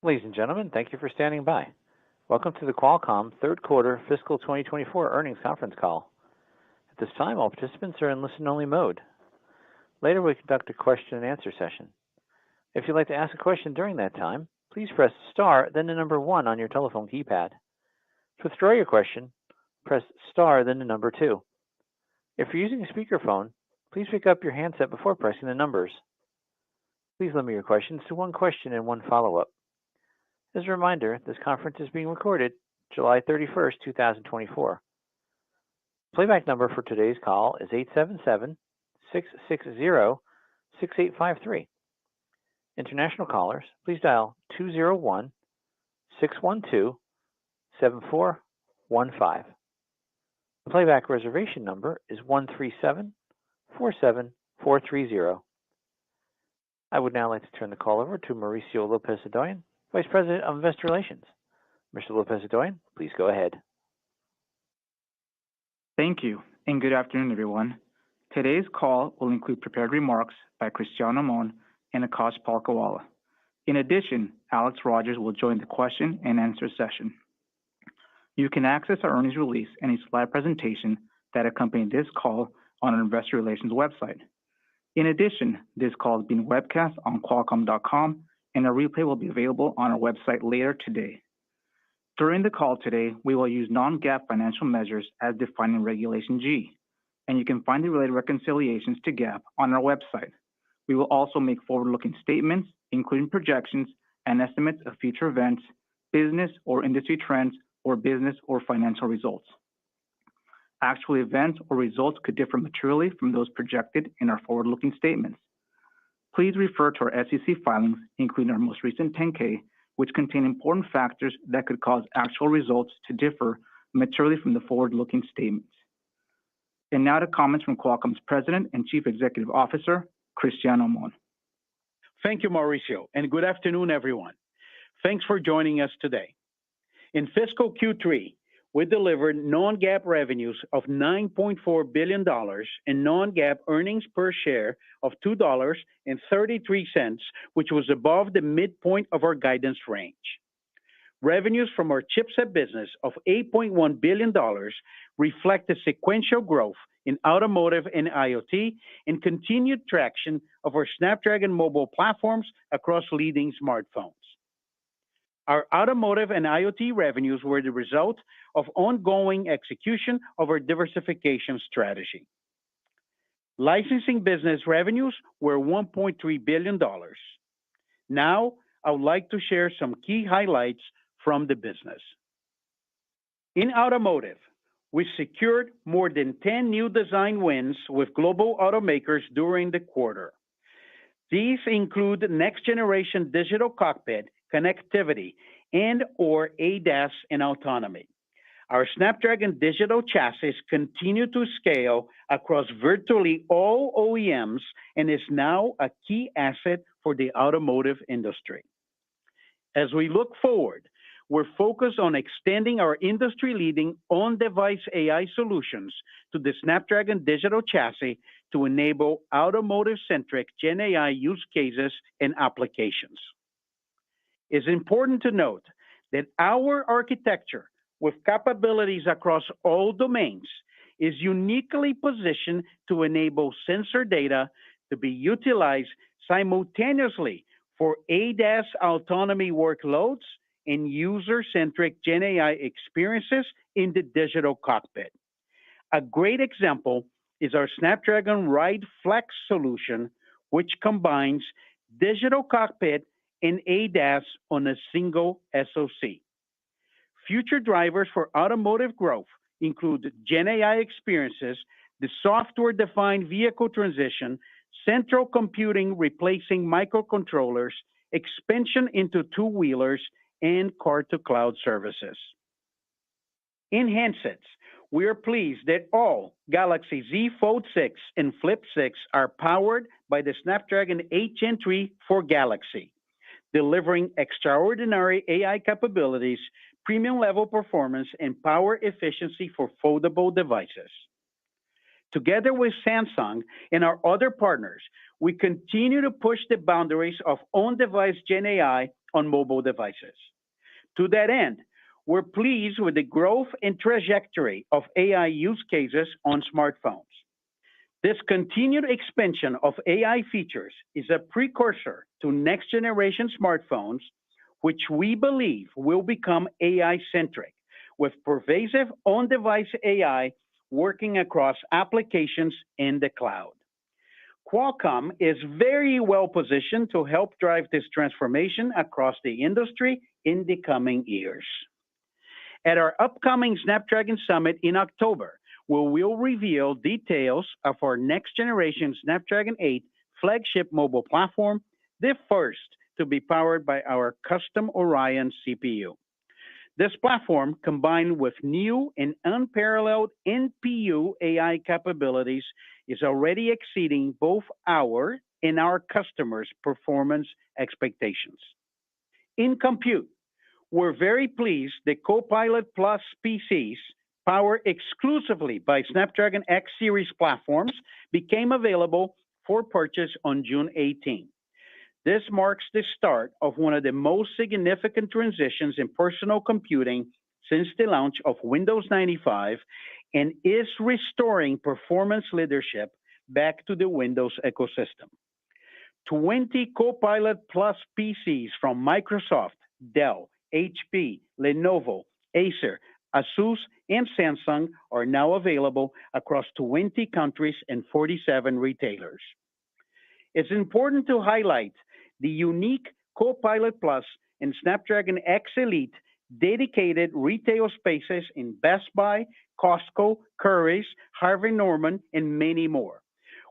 Ladies and gentlemen, thank you for standing by. Welcome to the Qualcomm third quarter fiscal 2024 earnings conference call. At this time, all participants are in listen-only mode. Later, we conduct a question-and-answer session. If you'd like to ask a question during that time, please press star, then the number 1 on your telephone keypad. To withdraw your question, press star, then the number 2. If you're using a speakerphone, please pick up your handset before pressing the numbers. Please limit your questions to one question and one follow-up. As a reminder, this conference is being recorded July 31st, 2024. Playback number for today's call is 877-660-6853. International callers, please dial 201-612-7415. The playback reservation number is 13747430. I would now like to turn the call over to Mauricio Lopez-Adoyan, Vice President of Investor Relations. Mr. Lopez-Adoyan, please go ahead. Thank you, and good afternoon, everyone. Today's call will include prepared remarks by Cristiano Amon and Akash Palkhiwala. In addition, Alex Rogers will join the question and answer session. You can access our earnings release and a slide presentation that accompany this call on our Investor Relations website. In addition, this call is being webcast on Qualcomm.com, and a replay will be available on our website later today. During the call today, we will use non-GAAP financial measures as defined in Regulation G, and you can find the related reconciliations to GAAP on our website. We will also make forward-looking statements, including projections and estimates of future events, business or industry trends, or business or financial results. Actual events or results could differ materially from those projected in our forward-looking statements. Please refer to our SEC filings, including our most recent 10-K, which contain important factors that could cause actual results to differ materially from the forward-looking statements. And now to comments from Qualcomm's President and Chief Executive Officer, Cristiano Amon. Thank you, Mauricio, and good afternoon, everyone. Thanks for joining us today. In fiscal Q3, we delivered non-GAAP revenues of $9.4 billion and non-GAAP earnings per share of $2.33, which was above the midpoint of our guidance range. Revenues from our chipset business of $8.1 billion reflect the sequential growth in automotive and IoT and continued traction of our Snapdragon mobile platforms across leading smartphones. Our automotive and IoT revenues were the result of ongoing execution of our diversification strategy. Licensing business revenues were $1.3 billion. Now, I would like to share some key highlights from the business. In automotive, we secured more than 10 new design wins with global automakers during the quarter. These include next-generation digital cockpit, connectivity, and/or ADAS and autonomy. Our Snapdragon digital chassis continue to scale across virtually all OEMs and is now a key asset for the automotive industry. As we look forward, we're focused on extending our industry-leading on-device AI solutions to the Snapdragon digital chassis to enable automotive-centric Gen AI use cases and applications. It's important to note that our architecture, with capabilities across all domains, is uniquely positioned to enable sensor data to be utilized simultaneously for ADAS autonomy workloads and user-centric Gen AI experiences in the digital cockpit. A great example is our Snapdragon Ride Flex solution, which combines digital cockpit and ADAS on a single SoC. Future drivers for automotive growth include Gen AI experiences, the software-defined vehicle transition, central computing replacing microcontrollers, expansion into two-wheelers, and car-to-cloud services. In handsets, we are pleased that all Galaxy Z Fold 6 and Flip 6 are powered by the Snapdragon 8 Gen 3 for Galaxy, delivering extraordinary AI capabilities, premium-level performance, and power efficiency for foldable devices. Together with Samsung and our other partners, we continue to push the boundaries of on-device Gen AI on mobile devices. To that end, we're pleased with the growth and trajectory of AI use cases on smartphones. This continued expansion of AI features is a precursor to next-generation smartphones, which we believe will become AI-centric, with pervasive on-device AI working across applications in the cloud. Qualcomm is very well positioned to help drive this transformation across the industry in the coming years. At our upcoming Snapdragon Summit in October, we will reveal details of our next-generation Snapdragon 8 flagship mobile platform, the first to be powered by our custom Orion CPU. This platform, combined with new and unparalleled NPU AI capabilities, is already exceeding both our and our customers' performance expectations. In compute, we're very pleased that Copilot Plus PCs, powered exclusively by Snapdragon X Series platforms, became available for purchase on June 18. This marks the start of one of the most significant transitions in personal computing since the launch of Windows 95 and is restoring performance leadership back to the Windows ecosystem. 20 Copilot Plus PCs from Microsoft, Dell, HP, Lenovo, Acer, Asus, and Samsung are now available across 20 countries and 47 retailers. It's important to highlight the unique Copilot Plus and Snapdragon X Elite dedicated retail spaces in Best Buy, Costco, Currys, Harvey Norman, and many more.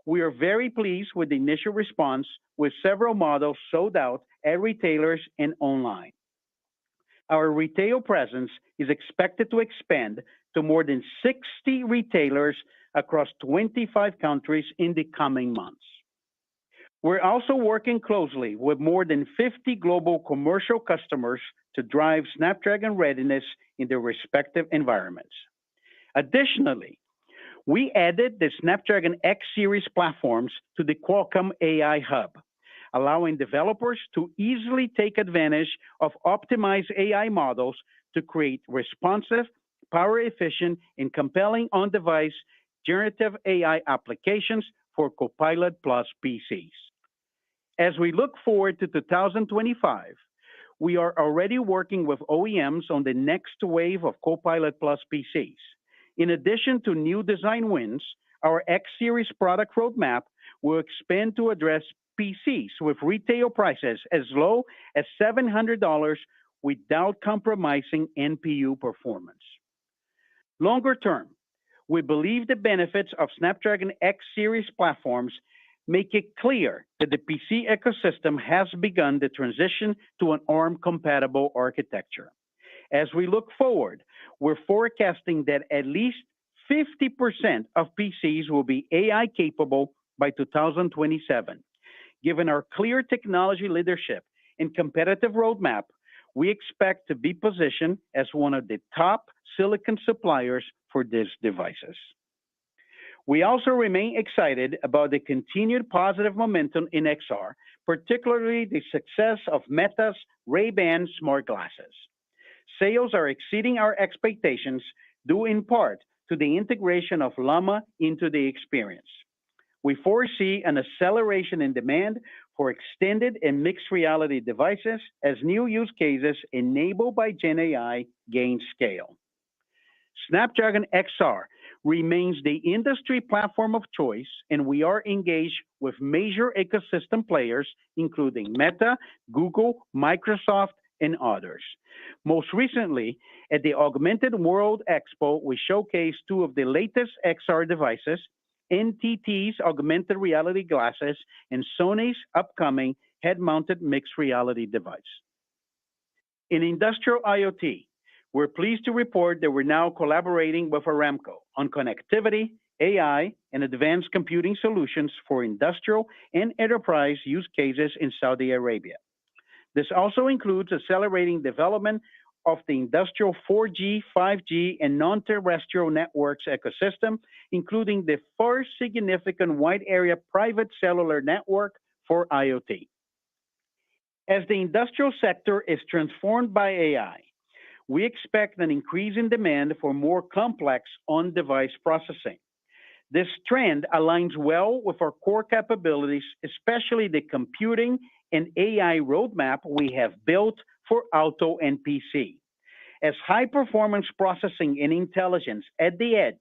We are very pleased with the initial response, with several models sold out at retailers and online. Our retail presence is expected to expand to more than 60 retailers across 25 countries in the coming months. We're also working closely with more than 50 global commercial customers to drive Snapdragon readiness in their respective environments. Additionally, we added the Snapdragon X Series platforms to the Qualcomm AI Hub, allowing developers to easily take advantage of optimized AI models to create responsive, power-efficient, and compelling on-device generative AI applications for Copilot Plus PCs. As we look forward to 2025, we are already working with OEMs on the next wave of Copilot Plus PCs. In addition to new design wins, our X Series product roadmap will expand to address PCs with retail prices as low as $700 without compromising NPU performance. Longer term, we believe the benefits of Snapdragon X Series platforms make it clear that the PC ecosystem has begun the transition to an ARM-compatible architecture. As we look forward, we're forecasting that at least 50% of PCs will be AI-capable by 2027. Given our clear technology leadership and competitive roadmap, we expect to be positioned as one of the top silicon suppliers for these devices. We also remain excited about the continued positive momentum in XR, particularly the success of Meta's Ray-Ban smart glasses. Sales are exceeding our expectations, due in part to the integration of Llama into the experience. We foresee an acceleration in demand for extended and mixed reality devices as new use cases enabled by Gen AI gain scale. Snapdragon XR remains the industry platform of choice, and we are engaged with major ecosystem players, including Meta, Google, Microsoft, and others. Most recently, at the Augmented World Expo, we showcased two of the latest XR devices, NTT's augmented reality glasses and Sony's upcoming head-mounted mixed reality device. In industrial IoT, we're pleased to report that we're now collaborating with Aramco on connectivity, AI, and advanced computing solutions for industrial and enterprise use cases in Saudi Arabia. This also includes accelerating development of the industrial 4G, 5G, and non-terrestrial networks ecosystem, including the first significant wide area private cellular network for IoT. As the industrial sector is transformed by AI, we expect an increase in demand for more complex on-device processing. This trend aligns well with our core capabilities, especially the computing and AI roadmap we have built for auto and PC. As high-performance processing and intelligence at the edge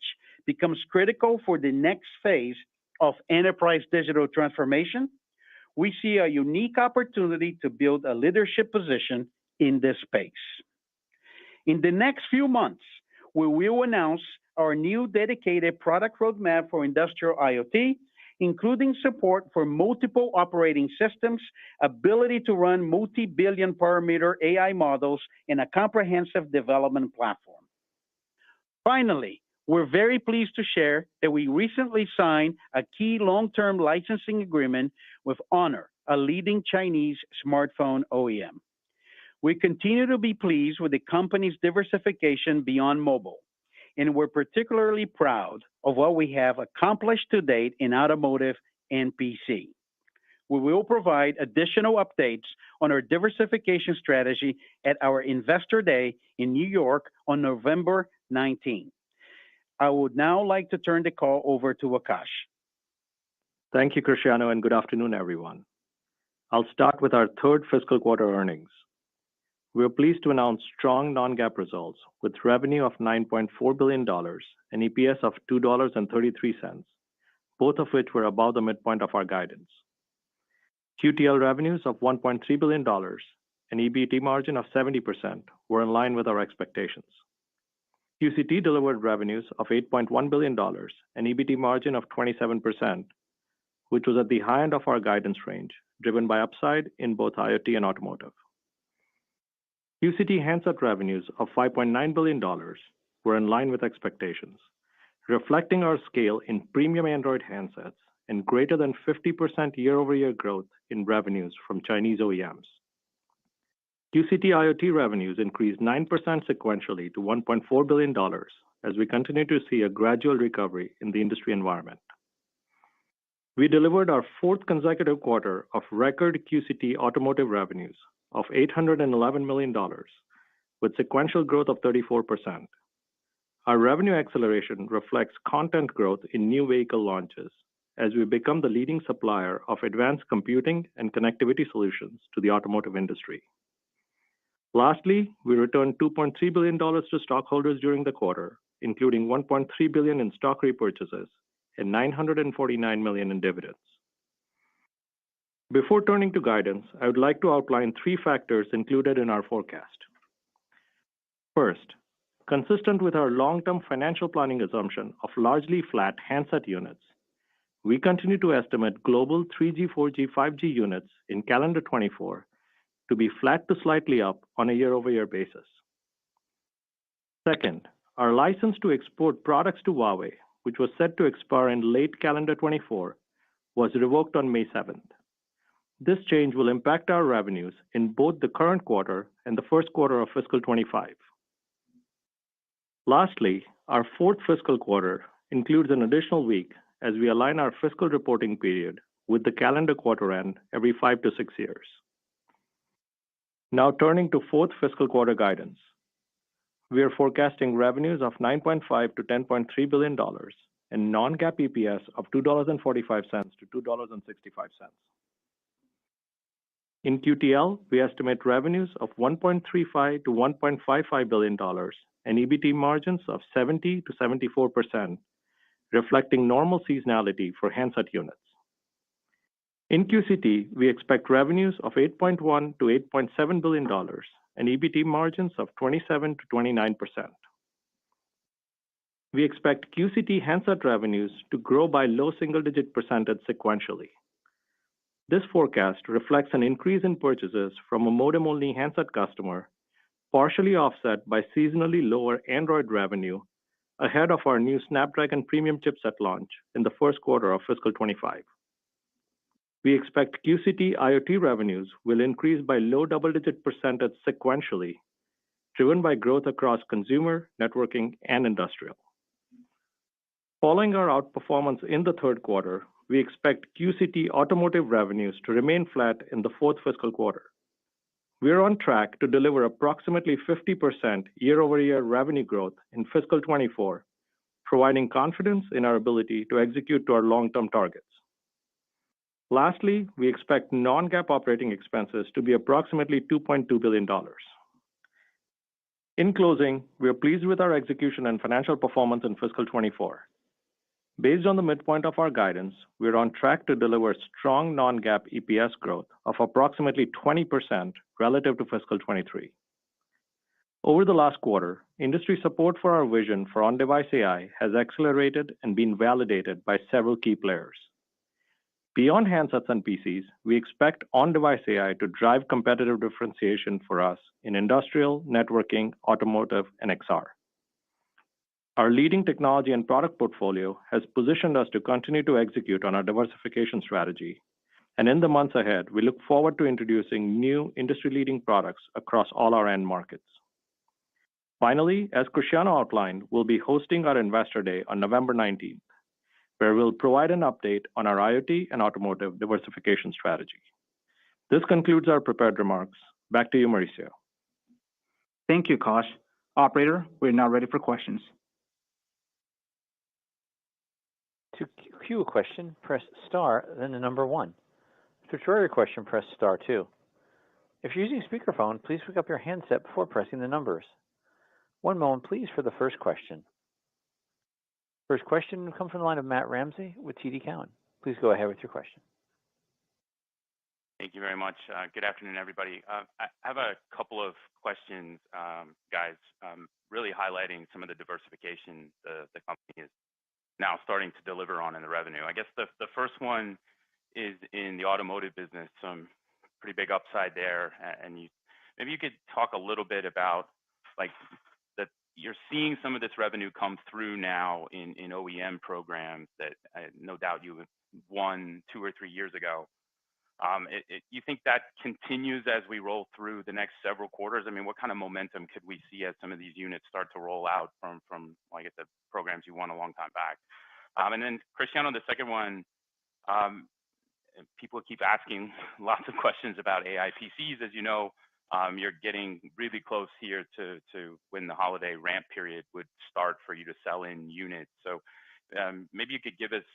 becomes critical for the next phase of enterprise digital transformation, we see a unique opportunity to build a leadership position in this space. In the next few months, we will announce our new dedicated product roadmap for industrial IoT, including support for multiple operating systems, ability to run multi-billion parameter AI models, and a comprehensive development platform. Finally, we're very pleased to share that we recently signed a key long-term licensing agreement with Honor, a leading Chinese smartphone OEM. We continue to be pleased with the company's diversification beyond mobile, and we're particularly proud of what we have accomplished to date in automotive and PC. We will provide additional updates on our diversification strategy at our Investor Day in New York on November 19. I would now like to turn the call over to Akash. Thank you, Cristiano, and good afternoon, everyone. I'll start with our third fiscal quarter earnings. We are pleased to announce strong non-GAAP results with revenue of $9.4 billion and EPS of $2.33, both of which were above the midpoint of our guidance. QTL revenues of $1.3 billion and EBT margin of 70% were in line with our expectations. QCT delivered revenues of $8.1 billion and EBT margin of 27%, which was at the high end of our guidance range, driven by upside in both IoT and automotive. QCT handset revenues of $5.9 billion were in line with expectations, reflecting our scale in premium Android handsets and greater than 50% year-over-year growth in revenues from Chinese OEMs. QCT IoT revenues increased 9% sequentially to $1.4 billion as we continue to see a gradual recovery in the industry environment. We delivered our fourth consecutive quarter of record QCT automotive revenues of $811 million, with sequential growth of 34%. Our revenue acceleration reflects content growth in new vehicle launches as we become the leading supplier of advanced computing and connectivity solutions to the automotive industry. Lastly, we returned $2.3 billion to stockholders during the quarter, including $1.3 billion in stock repurchases and $949 million in dividends. Before turning to guidance, I would like to outline three factors included in our forecast. First, consistent with our long-term financial planning assumption of largely flat handset units, we continue to estimate global 3G, 4G, 5G units in calendar 24 to be flat to slightly up on a year-over-year basis. Second, our license to export products to Huawei, which was set to expire in late calendar 24, was revoked on May 7th. This change will impact our revenues in both the current quarter and the first quarter of fiscal 25. Lastly, our fourth fiscal quarter includes an additional week as we align our fiscal reporting period with the calendar quarter end every 5 to 6 years. Now turning to fourth fiscal quarter guidance. We are forecasting revenues of $9.5 to $10.3 billion and non-GAAP EPS of $2.45 to $2.65. In QTL, we estimate revenues of $1.35 to $1.55 billion and EBT margins of 70 to 74%, reflecting normal seasonality for handset units. In QCT, we expect revenues of $8.1 to $8.7 billion and EBT margins of 27 to 29%. We expect QCT handset revenues to grow by low single-digit percentage sequentially. This forecast reflects an increase in purchases from a modem-only handset customer, partially offset by seasonally lower Android revenue ahead of our new Snapdragon premium chipset launch in the first quarter of fiscal 25. We expect QCT IoT revenues will increase by low double-digit percentage sequentially, driven by growth across consumer, networking, and industrial. Following our outperformance in the third quarter, we expect QCT automotive revenues to remain flat in the fourth fiscal quarter. we're on track to deliver approximately 50% year-over-year revenue growth in fiscal 24, providing confidence in our ability to execute to our long-term targets. Lastly, we expect non-GAAP operating expenses to be approximately $2.2 billion. In closing, we are pleased with our execution and financial performance in fiscal 24. Based on the midpoint of our guidance, we're on track to deliver strong non-GAAP EPS growth of approximately 20% relative to fiscal 23. Over the last quarter, industry support for our vision for on-device AI has accelerated and been validated by several key players. Beyond handsets and PCs, we expect on-device AI to drive competitive differentiation for us in industrial, networking, automotive, and XR. Our leading technology and product portfolio has positioned us to continue to execute on our diversification strategy. And in the months ahead, we look forward to introducing new industry-leading products across all our end markets. Finally, as Cristiano outlined, we'll be hosting our Investor Day on November 19th, where we'll provide an update on our IoT and automotive diversification strategy. This concludes our prepared remarks. Back to you, Mauricio. Thank you, Kash. Operator, we're now ready for questions. To queue a question, press star, then the number 1. To withdraw your question, press star 2. If you're using speakerphone, please pick up your handset before pressing the numbers. One moment, please, for the first question. First question will come from the line of Matt Ramsey with TD Cowen. Please go ahead with your question. Thank you very much. Good afternoon, everybody. I have a couple of questions, guys, really highlighting some of the diversification the company is now starting to deliver on in the revenue. I guess the first one is in the automotive business, some pretty big upside there. And maybe you could talk a little bit about like that you're seeing some of this revenue come through now in OEM programs that no doubt you won 2 or 3 years ago. You think that continues as we roll through the next several quarters? I mean, what kind of momentum could we see as some of these units start to roll out from I guess, the programs you won a long time back? And then, Cristiano, the second one, people keep asking lots of questions about AI PCs. As you know, you're getting really close here to when the holiday ramp period would start for you to sell in units. So maybe you could give us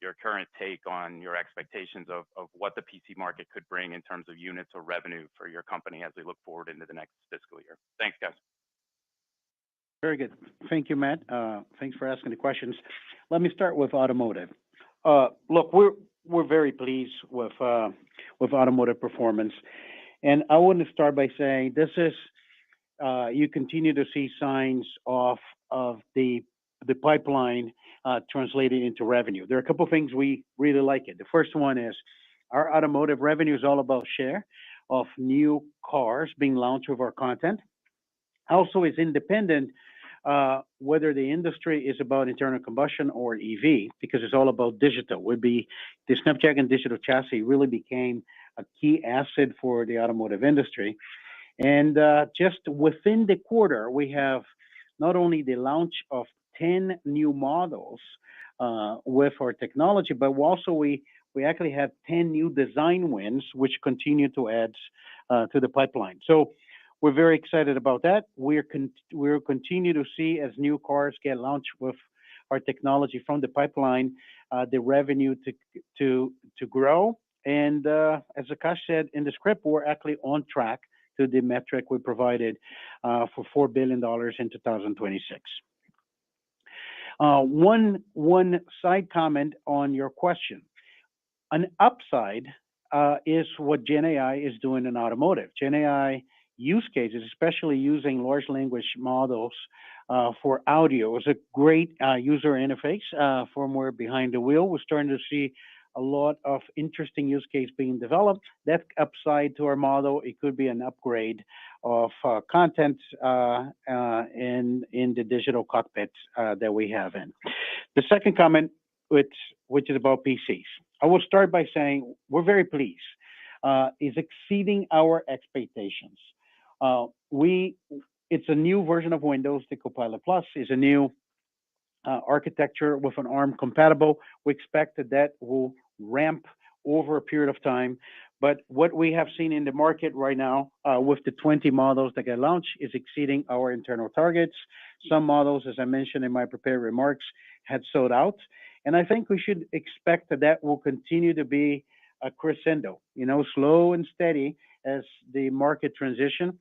your current take on your expectations of what the PC market could bring in terms of units or revenue for your company as we look forward into the next fiscal year. Thanks, guys. Very good. Thank you, Matt. Thanks for asking the questions. Let me start with automotive. Look, we're very pleased with automotive performance, and I want to start by saying this is you continue to see signs of the pipeline translated into revenue. There are a couple of things we really like it. The first one is our automotive revenue is all about share of new cars being launched with our content. Also is independent whether the industry is about internal combustion or EV, because it's all about digital. The Snapdragon digital chassis really became a key asset for the automotive industry. And just within the quarter, we have not only the launch of 10 new models with our technology, but we actually have 10 new design wins, which continue to add to the pipeline. So we're very excited about that. We'll continue to see as new cars get launched with our technology from the pipeline, the revenue to grow. And as Akash said in the script, we're actually on track to the metric we provided for $4 billion in 2026. One side comment on your question. An upside is what Gen AI is doing in automotive. Gen AI use cases, especially using large language models for audio, is a great user interface firmware behind the wheel. We're starting to see a lot of interesting use case being developed. That's upside to our model. It could be an upgrade of content in the digital cockpit that we have in. The second comment, which is about PCs. I will start by saying we're very pleased. Is exceeding our expectations. It's a new version of Windows. The Copilot Plus is a new architecture with an ARM compatible. We expect that will ramp over a period of time, But what we have seen in the market right now with the 20 models that get launched is exceeding our internal targets. Some models, as I mentioned in my prepared remarks, had sold out. And I think we should expect that that will continue to be a crescendo, slow and steady as the market transition.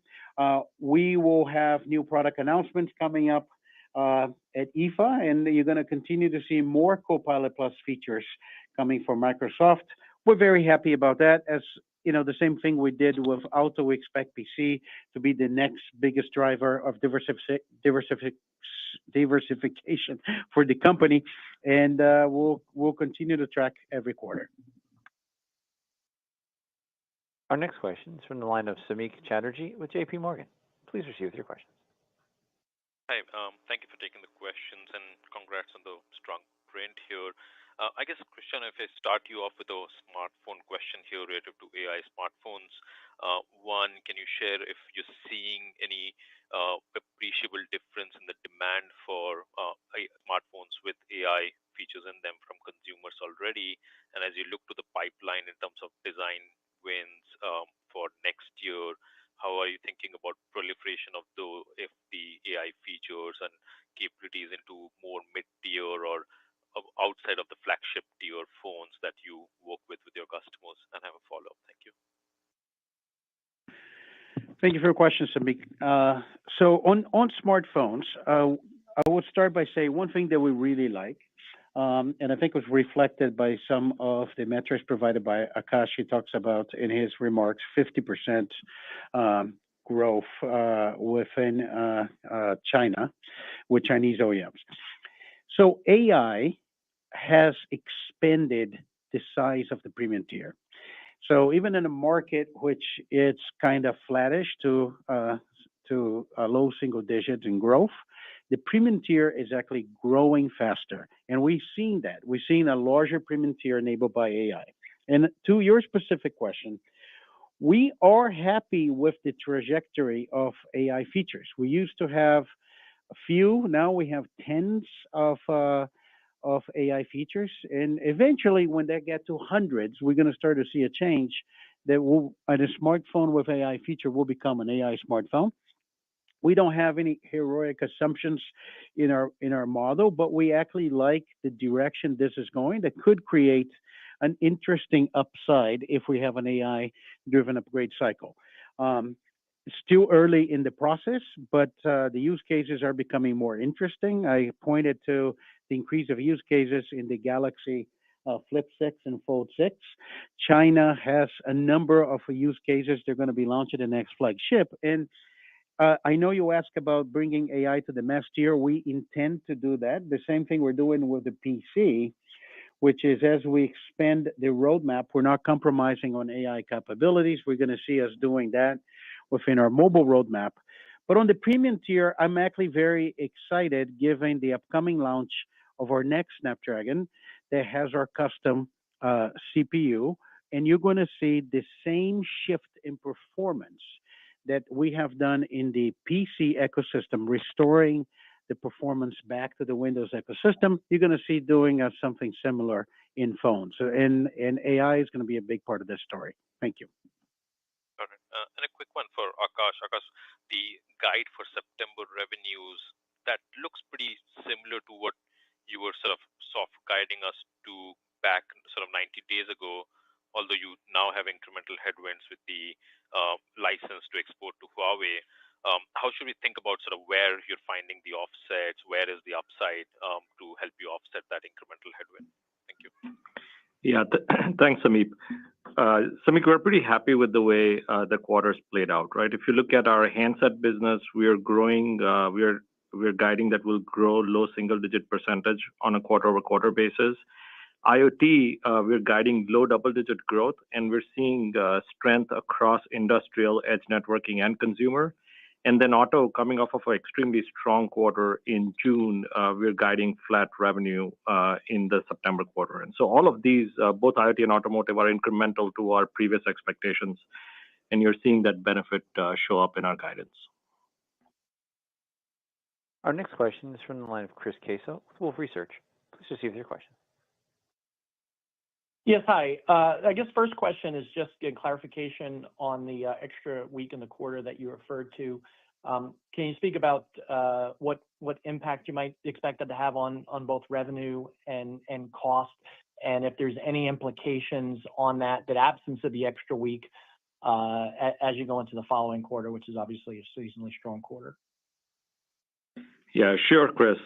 We will have new product announcements coming up at IFA, and you're going to continue to see more Copilot Plus features coming from Microsoft. We're very happy about that. As the same thing we did with Auto, we expect PC to be the next biggest driver of diversification for the company, and we'll continue to track every quarter. Our next question is from the line of Samik Chatterjee with JP Morgan. Please proceed with your questions. Hi, thank you for taking the questions and congrats on the strong print here. I guess, Cristiano, if I start you off with a smartphone question here related to AI smartphones. One, can you share if you're seeing any appreciable difference in the demand for smartphones with AI features in them from consumers already? And as you look to the pipeline in terms of design wins for next year, how are you thinking about proliferation of the AI features and capabilities into more mid-tier or outside of the flagship tier phones that you work with your customers? And I have a follow-up. Thank you. Thank you for your question, Samik. So on smartphones, I would start by saying one thing that we really like, and I think was reflected by some of the metrics provided by Akash. He talks about in his remarks 50% growth within China with Chinese OEMs. So AI has expanded the size of the premium tier. So even in a market which it's kind of flattish to low single digits in growth, the premium tier is actually growing faster. And we've seen that. We've seen a larger premium tier enabled by AI. And to your specific question, we are happy with the trajectory of AI features. We used to have a few, now we have tens of AI features. And eventually, when they get to hundreds, we're going to start to see a change that a smartphone with AI feature will become an AI smartphone. We don't have any heroic assumptions in our model, but we actually like the direction this is going that could create an interesting upside if we have an AI-driven upgrade cycle. It's still early in the process, but the use cases are becoming more interesting. I pointed to the increase of use cases in the Galaxy Flip 6 and Fold 6. China has a number of use cases they're going to be launching the next flagship. And I know you asked about bringing AI to the mass tier. We intend to do that. The same thing we're doing with the PC, which is as we expand the roadmap, we're not compromising on AI capabilities. We're going to see us doing that within our mobile roadmap. But on the premium tier, I'm actually very excited given the upcoming launch of our next Snapdragon that has our custom CPU. And you're going to see the same shift in performance that we have done in the PC ecosystem, restoring the performance back to the Windows ecosystem. You're going to see doing something similar in phones. And AI is going to be a big part of this story. Thank you. Got it. And a quick one for Akash. Akash, the guide for September revenues, that looks pretty similar to what you were sort of soft guiding us to back sort of 90 days ago, although you now have incremental headwinds with the license to export to Huawei. How should we think about sort of where you're finding the offsets? Where is the upside to help you offset that incremental headwind? Thank you. Yeah, thanks, Samik. Samik, we're pretty happy with the way the quarters played out, right? If you look at our handset business, we are growing. We're guiding that will grow low single-digit percentage on a quarter-over-quarter basis. IoT, we're guiding low double-digit growth, and we're seeing strength across industrial, edge networking, and consumer. And then auto, coming off of an extremely strong quarter in June, we're guiding flat revenue in the September quarter. And so all of these, both IoT and automotive, are incremental to our previous expectations. And you're seeing that benefit show up in our guidance. Our next question is from the line of Chris Caso with Wolfe Research. Please proceed with your question. Yes, hi. I guess first question is just a clarification on the extra week in the quarter that you referred to. Can you speak about what impact you might expect that to have on both revenue and cost, and if there's any implications on that absence of the extra week as you go into the following quarter, which is obviously a seasonally strong quarter? Yeah, sure, Chris.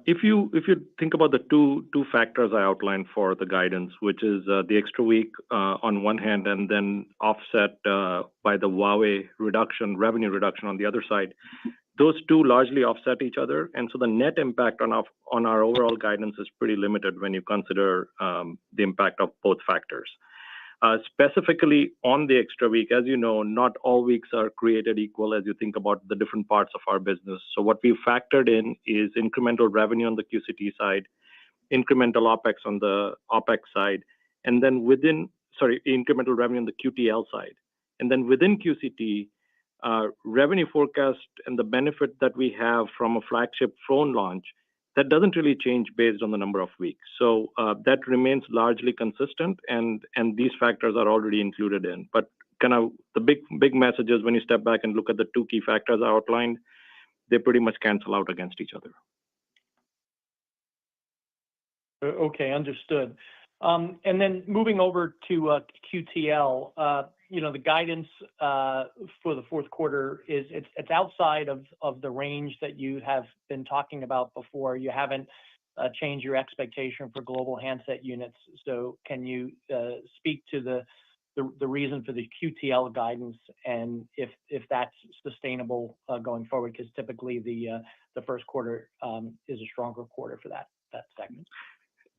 If you think about the two factors I outlined for the guidance, which is the extra week on one hand, and then offset by the Huawei revenue reduction on the other side, those two largely offset each other, and so the net impact on our overall guidance is pretty limited when you consider the impact of both factors. Specifically on the extra week, as you know, not all weeks are created equal as you think about the different parts of our business. So what we've factored in is incremental revenue on the QCT side, incremental OpEx on the OpEx side, and then incremental revenue on the QTL side. And then within QCT, revenue forecast and the benefit that we have from a flagship phone launch, that doesn't really change based on the number of weeks. So that remains largely consistent, and these factors are already included in. But kind of the big message is when you step back and look at the two key factors I outlined, they pretty much cancel out against each other. Okay, understood. And then moving over to QTL, the guidance for the fourth quarter is it's outside of the range that you have been talking about before. You haven't changed your expectation for global handset units. So can you speak to the reason for the QTL guidance and if that's sustainable going forward? Because typically the first quarter is a stronger quarter for that segment.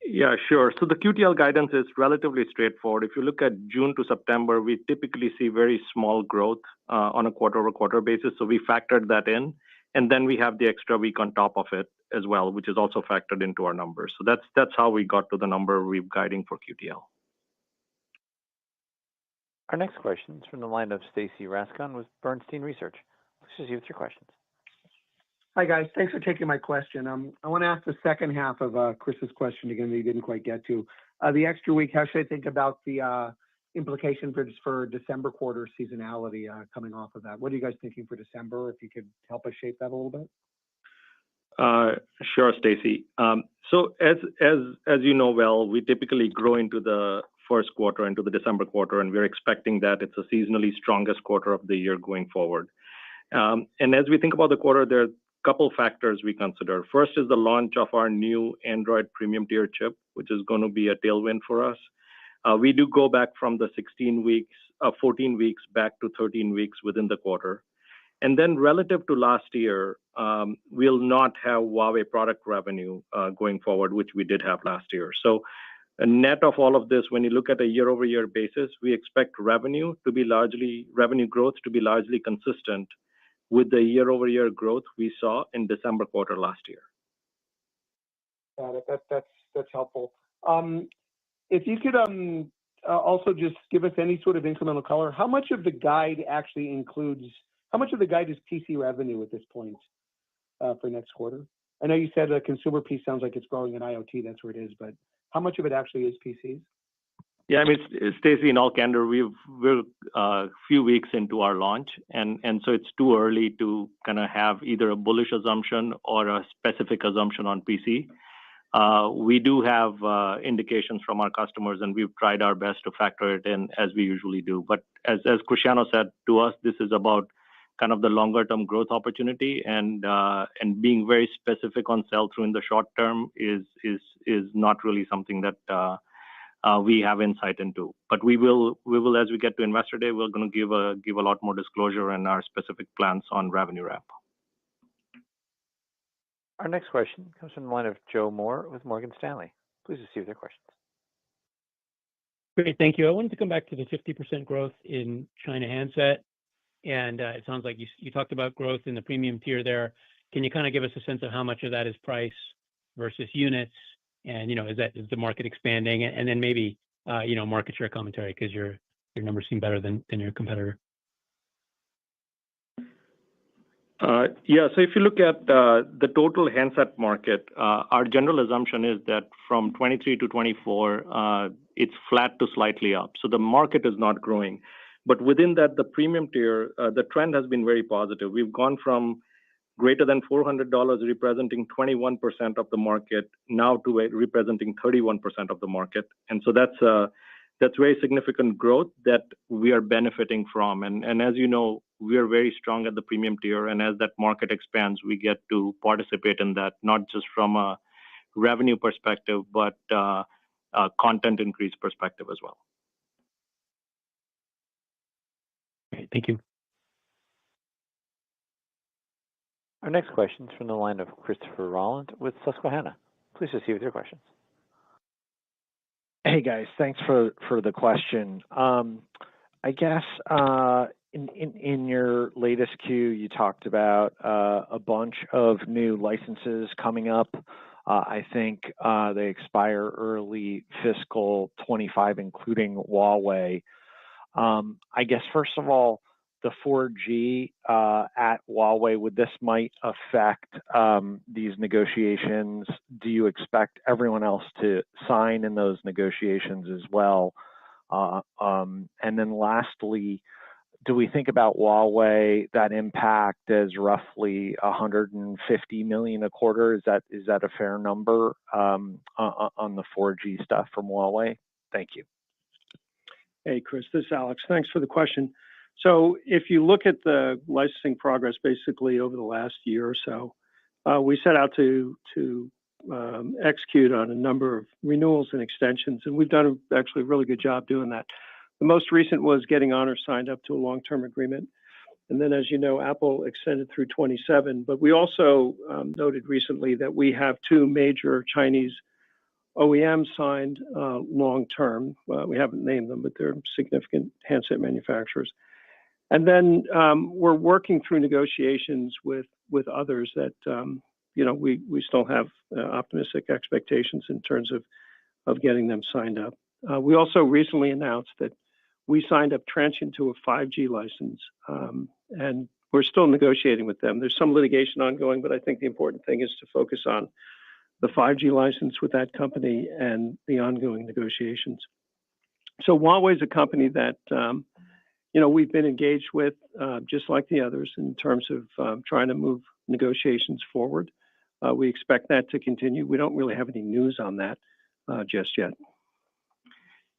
Yeah, sure. So the QTL guidance is relatively straightforward. If you look at June to September, we typically see very small growth on a quarter-over-quarter basis. So we factored that in, and then we have the extra week on top of it as well, which is also factored into our numbers. So that's how we got to the number we're guiding for QTL. Our next question is from the line of Stacy Rasgon with Bernstein Research. Let's just see what's your questions. Hi, guys. Thanks for taking my question. I want to ask the second half of Chris's question again that you didn't quite get to. The extra week, how should I think about the implication for December quarter seasonality coming off of that? What are you guys thinking for December? If you could help us shape that a little bit. Sure, Stacy. So as you know well, we typically grow into the first quarter, into the December quarter, and we're expecting that it's a seasonally strongest quarter of the year going forward. And as we think about the quarter, there are couple factors we consider. First is the launch of our new Android premium tier chip, which is going to be a tailwind for us. We do go back from the 14 weeks back to 13 weeks within the quarter. And then relative to last year, we'll not have Huawei product revenue going forward, which we did have last year. So a net of all of this, when you look at a year-over-year basis, we expect revenue growth to be largely consistent with the year-over-year growth we saw in December quarter last year. Got it. That's helpful. If you could also just give us any sort of incremental color, how much of the guide is PC revenue at this point for next quarter? I know you said the consumer piece sounds like it's growing in IoT, that's where it is, but how much of it actually is PCs? Yeah, I mean, Stacy, in all candor, we're a few weeks into our launch, and so it's too early to kind of have either a bullish assumption or a specific assumption on PC. We do have indications from our customers, and we've tried our best to factor it in as we usually do. But as Cristiano said to us, this is about kind of the longer-term growth opportunity, and being very specific on sell-through in the short term is not really something that we have insight into. But we will, as we get to Investor Day, we're going to give a lot more disclosure and our specific plans on revenue ramp. Our next question comes from the line of Joe Moore with Morgan Stanley. Please receive their questions. Great, thank you. I wanted to come back to the 50% growth in China handset, and it sounds like you talked about growth in the premium tier there. Can you kind of give us a sense of how much of that is price versus units? And is the market expanding? And then maybe market share commentary, because your numbers seem better than your competitor. Yeah, so if you look at the total handset market, our general assumption is that from 23 to 24, it's flat to slightly up. So the market is not growing. But within that, the premium tier, the trend has been very positive. We've gone from greater than $400 representing 21% of the market now to representing 31% of the market. And so that's very significant growth that we are benefiting from. And as you know, we are very strong at the premium tier. And as that market expands, we get to participate in that, not just from a revenue perspective, but a content increase perspective as well. Okay, thank you. Our next question is from the line of Christopher Rolland with Susquehanna. Please proceed with your questions. Hey guys, thanks for the question. I guess in your latest Q, you talked about a bunch of new licenses coming up. I think they expire early fiscal 25, including Huawei. I guess first of all, the 4G at Huawei, would this might affect these negotiations? Do you expect everyone else to sign in those negotiations as well? And then lastly, do we think about Huawei, that impact as roughly $150 million a quarter? Is that a fair number on the 4G stuff from Huawei? Thank you. Hey, Chris, this is Alex. Thanks for the question. So if you look at the licensing progress basically over the last year or so, we set out to execute on a number of renewals and extensions, and we've done actually a really good job doing that. The most recent was getting Honor signed up to a long-term agreement. And then, as you know, Apple extended through 27. But we also noted recently that we have two major Chinese OEMs signed long-term. We haven't named them, but they're significant handset manufacturers. And then we're working through negotiations with others that, we still have optimistic expectations in terms of getting them signed up. We also recently announced that we signed up Transsion to a 5G license, and we're still negotiating with them. There's some litigation ongoing, but I think the important thing is to focus on the 5G license with that company and the ongoing negotiations. So Huawei is a company that, we've been engaged with, just like the others, in terms of trying to move negotiations forward. We expect that to continue. We don't really have any news on that just yet.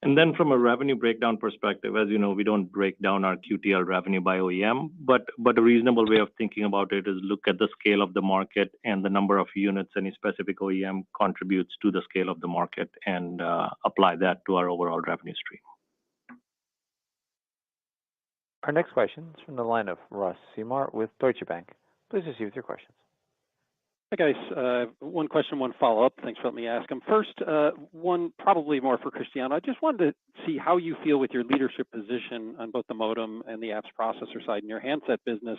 And then from a revenue breakdown perspective, as you know, we don't break down our QTL revenue by OEM, but a reasonable way of thinking about it is look at the scale of the market and the number of units any specific OEM contributes to the scale of the market and apply that to our overall revenue stream. Our next question is from the line of Ross Seymore with Deutsche Bank. Please proceed with your questions. Hi, guys. One question, one follow-up. Thanks for letting me ask them. First, one probably more for Cristiano. I just wanted to see how you feel with your leadership position on both the modem and the apps processor side in your handset business.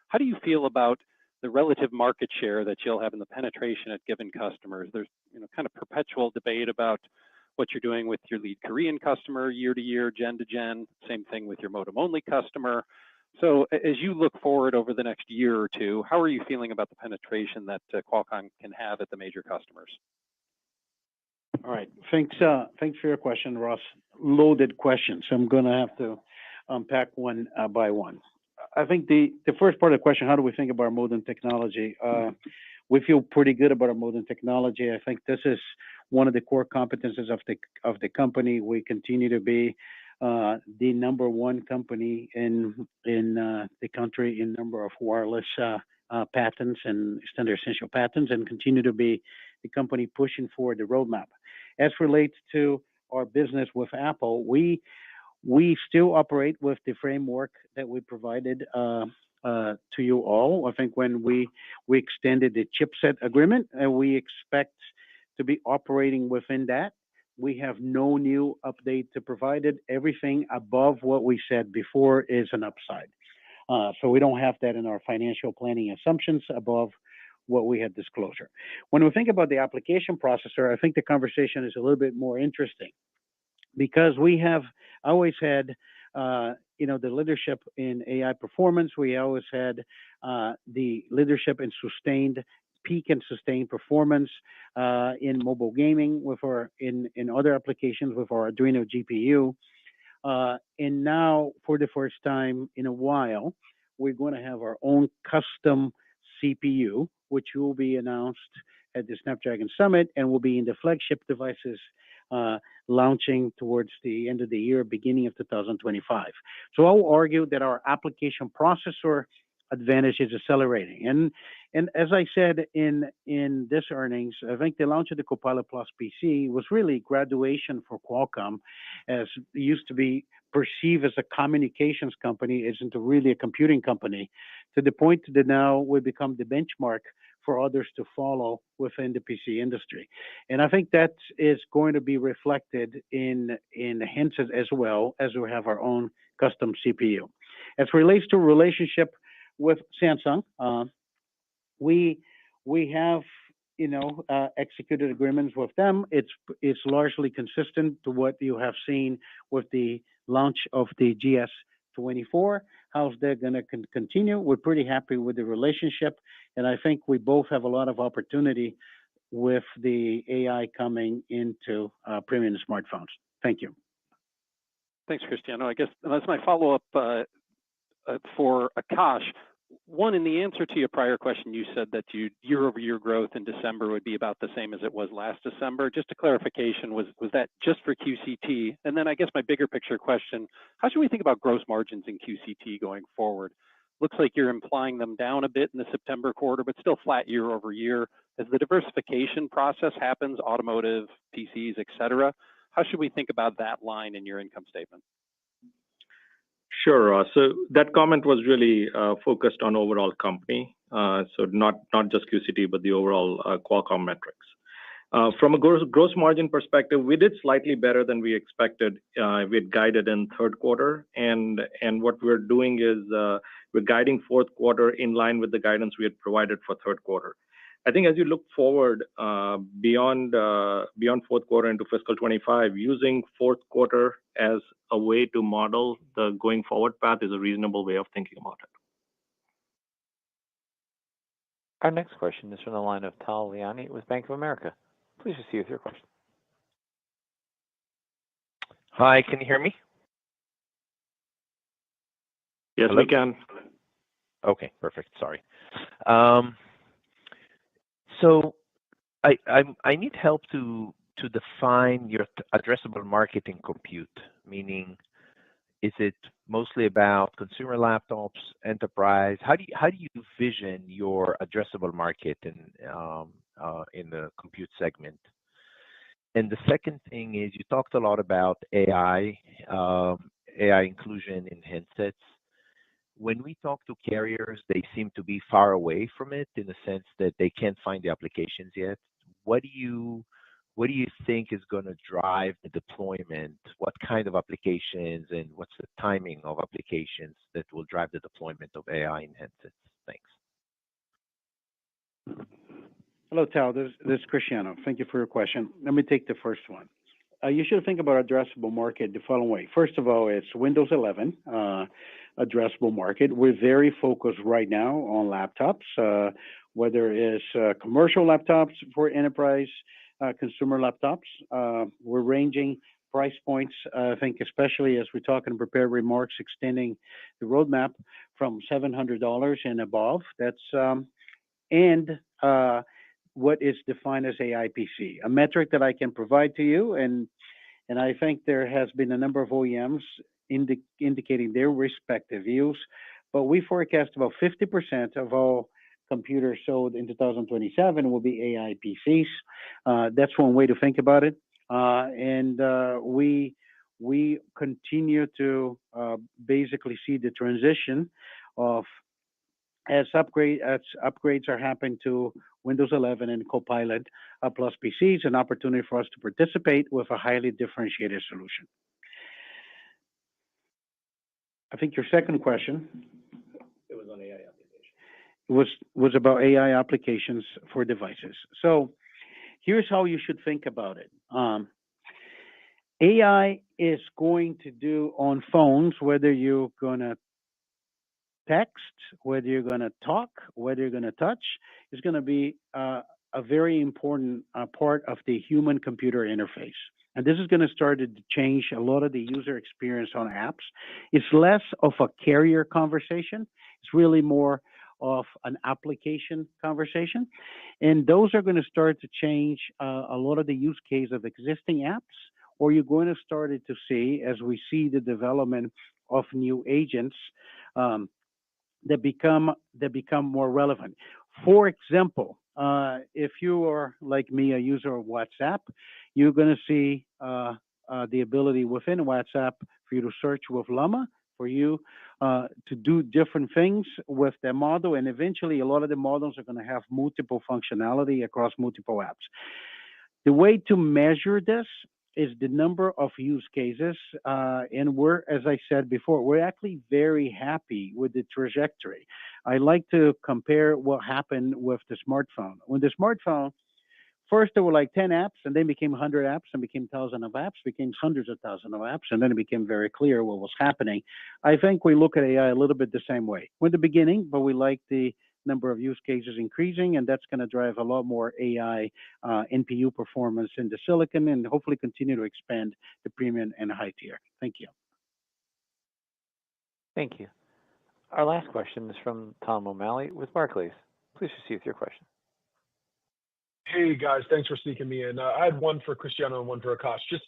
How do you feel about the relative market share that you'll have in the penetration at given customers? There's kind of perpetual debate about what you're doing with your lead Korean customer year to year, gen to gen. Same thing with your modem-only customer. So as you look forward over the next year or two, how are you feeling about the penetration that Qualcomm can have at the major customers? All right. Thanks for your question, Ross. Loaded question. So I'm going to have to unpack one by one. I think the first part of the question, how do we think about our modem technology? We feel pretty good about our modem technology. I think this is one of the core competencies of the company. We continue to be the number one company in the country in number of wireless patents and standard essential patents, and continue to be the company pushing forward the roadmap. As relates to our business with Apple, we still operate with the framework that we provided to you all. I think when we extended the chipset agreement, and we expect to be operating within that. We have no new update to provide it. Everything above what we said before is an upside. So we don't have that in our financial planning assumptions above what we had disclosure. When we think about the application processor, I think the conversation is a little bit more interesting because we have always had the leadership in AI performance. We always had the leadership in peak and sustained performance in mobile gaming in other applications with our Arduino GPU. And now, for the first time in a while, we're going to have our own custom CPU, which will be announced at the Snapdragon Summit and will be in the flagship devices launching towards the end of the year, beginning of 2025. So I'll argue that our application processor advantage is accelerating. And as I said in this earnings, I think the launch of the Copilot Plus PC was really graduation for Qualcomm, as it used to be perceived as a communications company, isn't really a computing company, to the point that now we become the benchmark for others to follow within the PC industry. And I think that is going to be reflected in handsets as well, as we have our own custom CPU. As relates to relationship with Samsung, we have executed agreements with them. It's largely consistent to what you have seen with the launch of the GS24. How's that going to continue? We're pretty happy with the relationship, and I think we both have a lot of opportunity with the AI coming into premium smartphones. Thank you. Thanks, Cristiano. I guess that's my follow-up for Akash. One, in the answer to your prior question, you said that year-over-year growth in December would be about the same as it was last December. Just a clarification, was that just for QCT? And then I guess my bigger picture question, how should we think about gross margins in QCT going forward? Looks like you're implying them down a bit in the September quarter, but still flat year-over-year. As the diversification process happens, automotive, PCs, et cetera, how should we think about that line in your income statement? Sure. So that comment was really focused on overall company, so not just QCT, but the overall Qualcomm metrics. From a gross margin perspective, we did slightly better than we expected. We had guided in third quarter, and what we're doing is we're guiding fourth quarter in line with the guidance we had provided for third quarter. I think as you look forward beyond fourth quarter into fiscal 25, using fourth quarter as a way to model the going forward path is a reasonable way of thinking about it. Our next question is from the line of Tal Liani with Bank of America. Please proceed with your question. Hi, can you hear me? Yes, Hello? we can. Okay, perfect. Sorry. So I need help to define your addressable market in compute, meaning is it mostly about consumer laptops, enterprise? How do you vision your addressable market in the compute segment? And the second thing is you talked a lot about AI inclusion in handsets. When we talk to carriers, they seem to be far away from it in the sense that they can't find the applications yet. What do you think is going to drive the deployment? What kind of applications and what's the timing of applications that will drive the deployment of AI in handsets? Thanks. Hello, Tal. This is Cristiano. Thank you for your question. Let me take the first one. You should think about addressable market the following way. First of all, it's Windows 11 addressable market. We're very focused right now on laptops, whether it's commercial laptops for enterprise, consumer laptops. We're ranging price points, I think, especially as we talk in prepared remarks, extending the roadmap from $700 and above. That's what is defined as AI PC, a metric that I can provide to you. And I think there has been a number of OEMs indicating their respective views, but we forecast about 50% of all computers sold in 2027 will be AI PCs. That's one way to think about it. And we continue to basically see the transition of as upgrades are happening to Windows 11 and Copilot Plus PCs, an opportunity for us to participate with a highly differentiated solution. I think your second question, it was on AI applications. Was about AI applications for devices. So here's how you should think about it. AI is going to do on phones, whether you're going to text, whether you're going to talk, whether you're going to touch, is going to be a very important part of the human-computer interface. And this is going to start to change a lot of the user experience on apps. It's less of a carrier conversation. It's really more of an application conversation. And those are going to start to change a lot of the use case of existing apps, or you're going to start to see, as we see the development of new agents, that become more relevant. For example, if you are like me, a user of WhatsApp, you're going to see the ability within WhatsApp for you to search with Llama, for you to do different things with the model, and eventually a lot of the models are going to have multiple functionality across multiple apps. The way to measure this is the number of use cases, and we're, as I said before, we're actually very happy with the trajectory. I like to compare what happened with the smartphone. When the smartphone, first there were like 10 apps, and then became 100 apps, and became thousands of apps, became hundreds of thousands of apps, and then it became very clear what was happening. I think we look at AI a little bit the same way. We're in the beginning, but we like the number of use cases increasing, and that's going to drive a lot more AI NPU performance in the silicon, and hopefully continue to expand the premium and high tier. Thank you. Thank you. Our last question is from Tom O'Malley with Barclays. Please proceed with your question. Hey guys, thanks for sneaking me in. I had one for Cristiano and one for Akash. Just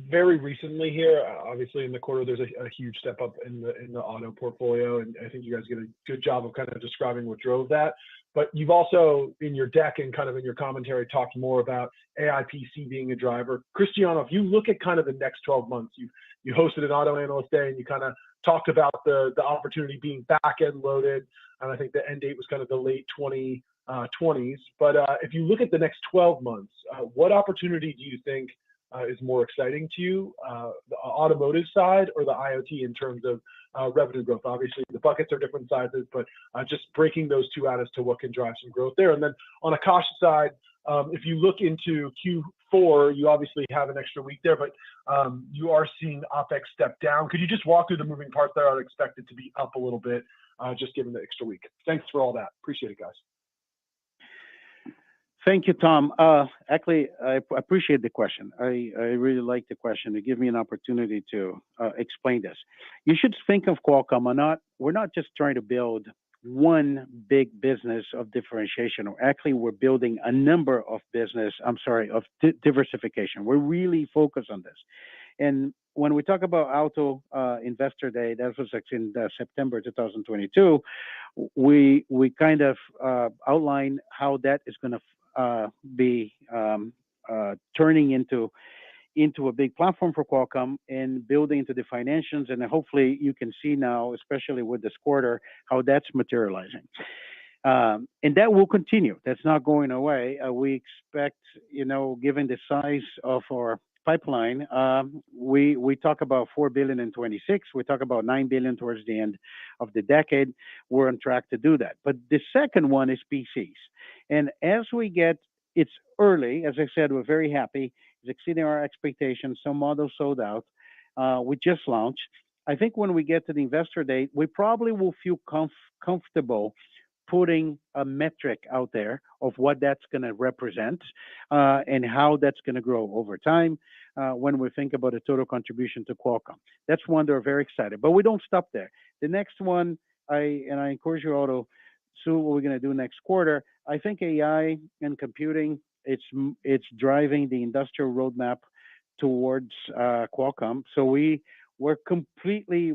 very recently here, obviously in the quarter, there's a huge step up in the auto portfolio, and I think you guys did a good job of kind of describing what drove that. But you've also, in your deck and kind of in your commentary, talked more about AI PC being a driver. Cristiano, if you look at kind of the next 12 months, you hosted an auto analyst day and you kind of talked about the opportunity being back-end loaded, and I think the end date was kind of the late 2020s. But if you look at the next 12 months, what opportunity do you think is more exciting to you, the automotive side or the IoT in terms of revenue growth? Obviously, the buckets are different sizes, but just breaking those two out as to what can drive some growth there. And then on Akash's side, if you look into Q4, you obviously have an extra week there, but you are seeing OpEx step down. Could you just walk through the moving parts that are expected to be up a little bit, just given the extra week? Thanks for all that. Appreciate it, guys. Thank you, Tom. Actually, I appreciate the question. I really like the question to give me an opportunity to explain this. You should think of Qualcomm, we're not just trying to build one big business of differentiation, or actually we're building a number of diversification. We're really focused on this. And when we talk about Auto Investor Day, that was actually in September 2022, we kind of outline how that is going to be turning into a big platform for Qualcomm and building into the financials. And hopefully you can see now, especially with this quarter, how that's materializing. And that will continue. That's not going away. We expect, given the size of our pipeline, we talk about $4 billion in 26. We talk about $9 billion towards the end of the decade. We're on track to do that. But the second one is PCs. And as it's early, as I said, we're very happy. It's exceeding our expectations. Some models sold out. We just launched. I think when we get to the investor day, we probably will feel comfortable putting a metric out there of what that's going to represent and how that's going to grow over time when we think about a total contribution to Qualcomm. That's one that we're very excited. But we don't stop there. The next one, I encourage you all to see what we're going to do next quarter. I think AI and computing, it's driving the industrial roadmap towards Qualcomm. So we're completely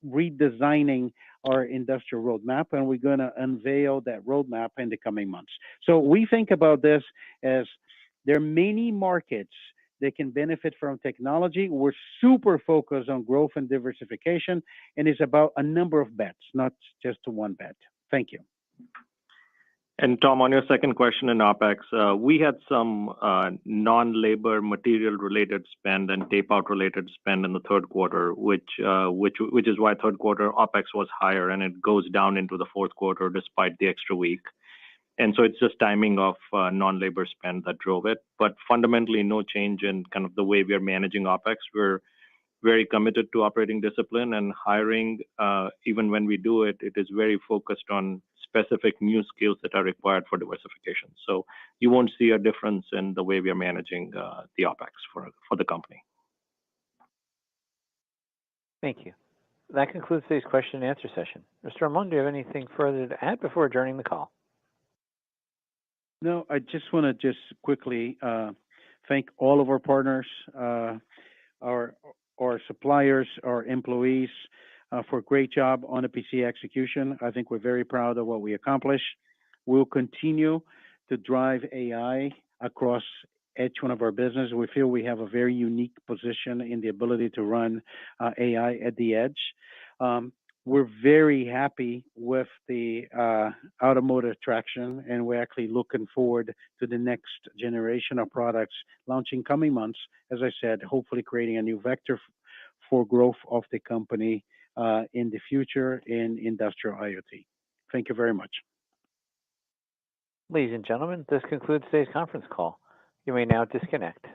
redesigning our industrial roadmap, and we're going to unveil that roadmap in the coming months. So we think about this as there are many markets that can benefit from technology. We're super focused on growth and diversification, and it's about a number of bets, not just one bet. Thank you. And Tom, on your second question in OpEx, we had some non-labor material-related spend and tape-out-related spend in the third quarter, which is why third quarter OpEx was higher, and it goes down into the fourth quarter despite the extra week. And so it's just timing of non-labor spend that drove it, but fundamentally no change in kind of the way we are managing OpEx. We're very committed to operating discipline and hiring. Even when we do it, it is very focused on specific new skills that are required for diversification. So you won't see a difference in the way we are managing the OpEx for the company. Thank you. That concludes today's question and answer session. Mr. Ramon, do you have anything further to add before adjourning the call? No, I just want to just quickly thank all of our partners, our suppliers, our employees for a great job on the PC execution. I think we're very proud of what we accomplished. We'll continue to drive AI across each one of our business. We feel we have a very unique position in the ability to run AI at the edge. We're very happy with the automotive traction, and we're actually looking forward to the next generation of products launching coming months. As I said, hopefully creating a new vector for growth of the company in the future in industrial IoT. Thank you very much. Ladies and gentlemen, this concludes today's conference call. You may now disconnect.